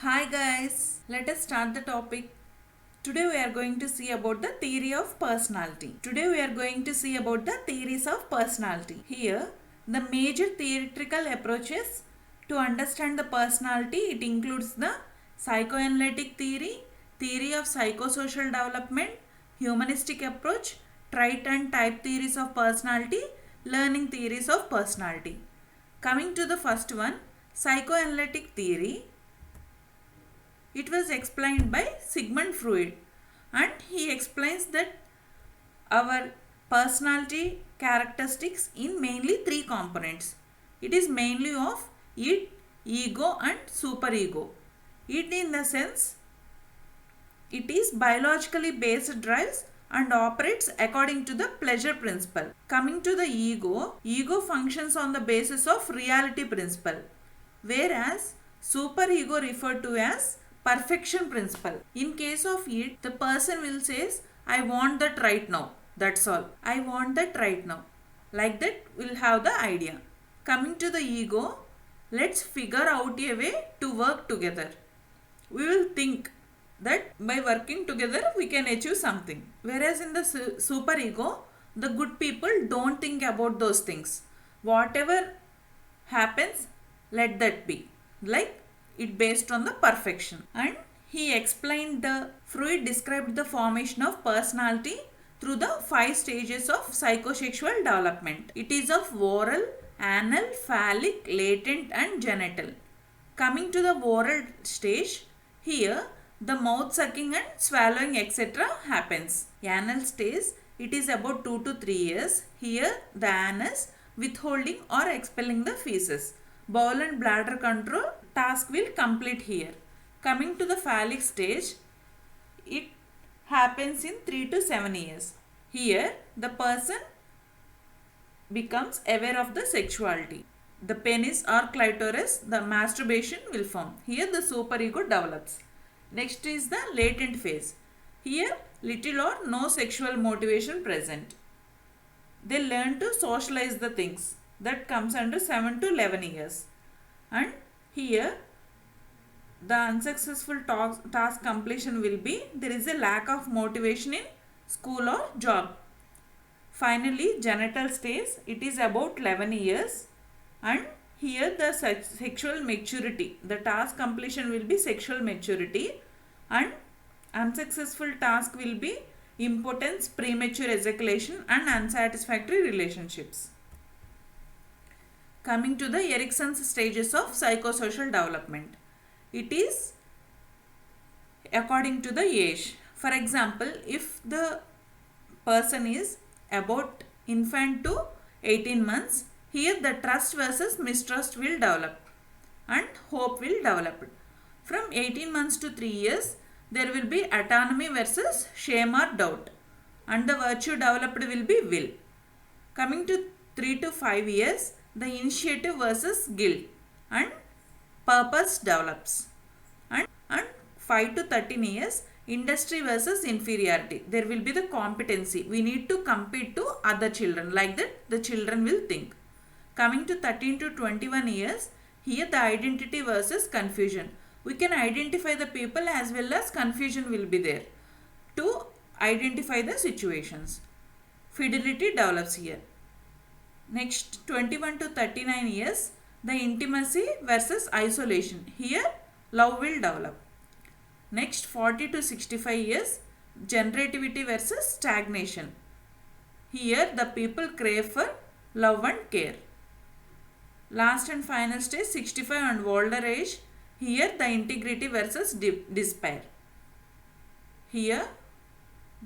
Hi guys, let us start the topic. Today we are going to see about the theory of personality. Today we are going to see about the theories of personality. Here, the major theoretical approaches to understand the personality, it includes the psychoanalytic theory, theory of psychosocial development, humanistic approach, Tripant type theories of personality, learning theories of personality. Coming to the first one, psychoanalytic theory. It was explained by Sigmund Freud, and he explains that our personality characteristics in mainly three components. It is mainly of id, ego and superego. Id in the sense it is biologically based drives and operates according to the pleasure principle. Coming to the ego functions on the basis of reality principle, whereas superego referred to as perfection principle. In case of it, the person will says, I want that right now. That's all. I want that right now. Like that, we'll have the idea. Coming to the ego, let's figure out a way to work together. We will think that by working together we can achieve something. Whereas in the superego, the good people don't think about those things. Whatever happens, let that be. Like it based on the perfection. And he explained the Freud described the formation of personality through the 5 stages of psychosexual development. It is of oral, anal, phallic, latent and genital. Coming to the oral stage, here the mouth sucking and swallowing etc. happens. Anal stage, it is about 2 to 3 years. Here the anus withholding or expelling the feces. Bowel and bladder control task will complete here. Coming to the phallic stage, it happens in 3 to 7 years. Here the person becomes aware of the sexuality. The penis or clitoris, the masturbation will form. Here the superego develops. Next is the latent phase. Here little or no sexual motivation present. They learn to socialize the things. That comes under 7 to 11 years. And here the unsuccessful task completion will be there is a lack of motivation in school or job. Finally, genital stage, it is about 11 years and here the sexual maturity, the task completion will be sexual maturity and unsuccessful task will be impotence, premature ejaculation and unsatisfactory relationships. Coming to the Erickson's stages of psychosocial development. It is according to the age. For example, if the person is about infant to 18 months, here the trust versus mistrust will develop and hope will develop. From 18 months to 3 years, there will be autonomy versus shame or doubt and the virtue developed will be will. Coming to 3 to 5 years, the initiative versus guilt and purpose develops. And 5 to 13 years, industry versus inferiority. There will be the competency. We need to compete to other children. Like that, the children will think. Coming to 13 to 21 years, here the identity versus confusion. We can identify the people as well as confusion will be there to identify the situations. Fidelity develops here. Next, 21 to 39 years, the intimacy versus isolation. Here, love will develop. Next, 40 to 65 years, generativity versus stagnation. Here, the people crave for love and care. Last and final stage, 65 and older age. Here, the integrity versus despair. Here,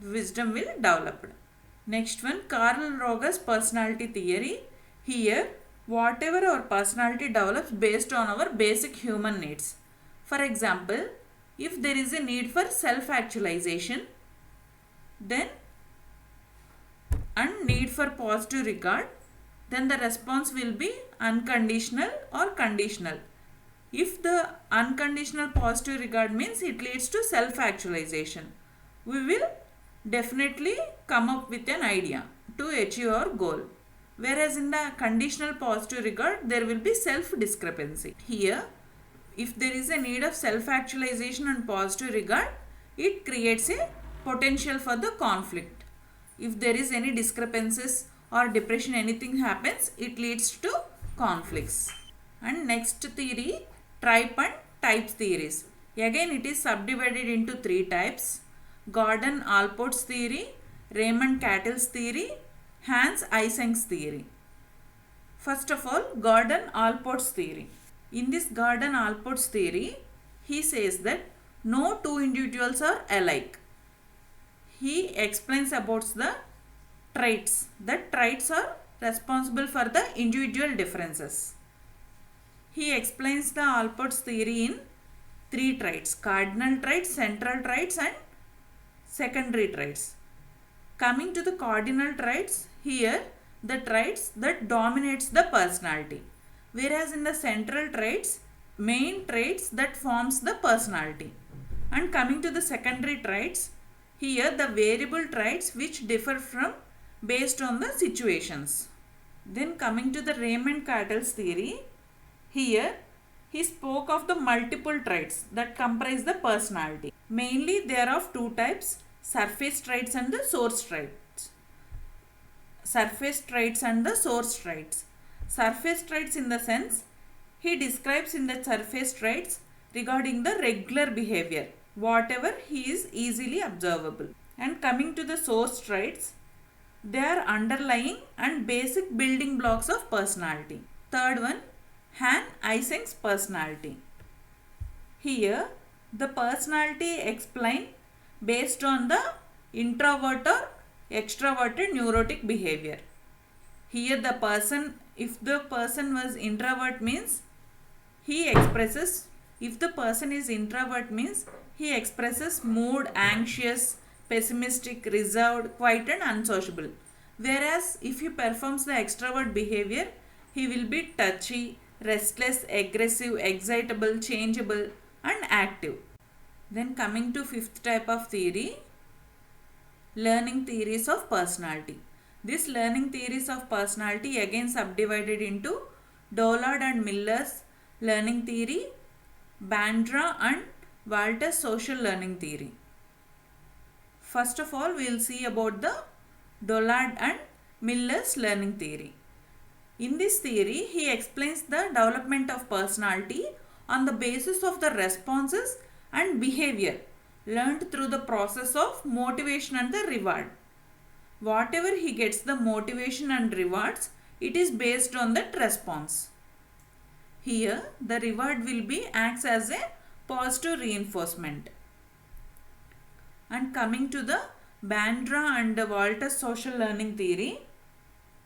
wisdom will develop. Next one, Carl Roger's personality theory. Here, whatever our personality develops based on our basic human needs. For example, if there is a need for self-actualization, then and need for positive regard, then the response will be unconditional or conditional. If the unconditional positive regard means it leads to self-actualization, we will definitely come up with an idea to achieve our goal. Whereas in the conditional positive regard, there will be self-discrepancy. Here, if there is a need of self-actualization and positive regard, it creates a potential for the conflict. If there is any discrepancies or depression, anything happens, it leads to conflicts. And next theory, Tripant types theories. Again, it is subdivided into three types: Gordon Allport's theory, Raymond Cattell's theory, Hans Eysenck's theory. First of all, Gordon Allport's theory. In this Gordon Allport's theory, he says that no two individuals are alike. He explains about the traits. That traits are responsible for the individual differences. He explains the Allport's theory in three traits: cardinal traits, central traits and secondary traits. Coming to the cardinal traits, here the traits that dominates the personality, whereas in the central traits, main traits that forms the personality. And coming to the secondary traits, here the variable traits which differ from based on the situations. Then coming to the Raymond Cattell's theory, here he spoke of the multiple traits that comprise the personality. Mainly there are of two types: surface traits and the source traits. Surface traits and the source traits. Surface traits in the sense, he describes in the surface traits regarding the regular behavior, whatever he is easily observable. And coming to the source traits, they are underlying and basic building blocks of personality. Third one, Hans Eysenck's personality. Here, the personality explained based on the introvert or extroverted neurotic behavior. Here the person, if the person was introvert means he expresses, if the person is introvert means he expresses mood, anxious, pessimistic, reserved, quiet and unsociable. Whereas if he performs the extrovert behavior, he will be touchy, restless, aggressive, excitable, changeable and active. Then coming to fifth type of theory, learning theories of personality. This learning theories of personality again subdivided into Dollard and Miller's learning theory, Bandra and Walter's social learning theory. First of all, we will see about the Dollard and Miller's learning theory. In this theory, he explains the development of personality on the basis of the responses and behavior learned through the process of motivation and the reward. Whatever he gets the motivation and rewards, it is based on that response. Here, the reward will be acts as a positive reinforcement. And coming to the Bandra and Walter's social learning theory,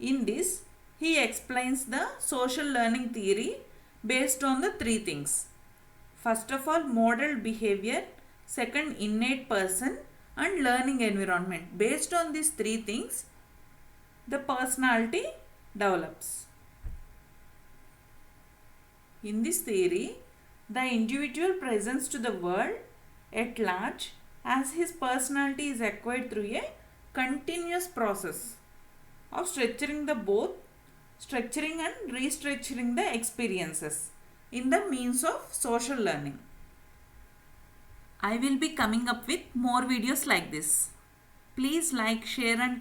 in this, he explains the social learning theory based on the three things. First of all, modeled behavior, second, innate person and learning environment. Based on these three things, the personality develops. In this theory, the individual presents to the world at large as his personality is acquired through a continuous process of structuring and restructuring the experiences in the means of social learning. I will be coming up with more videos like this. Please like, share and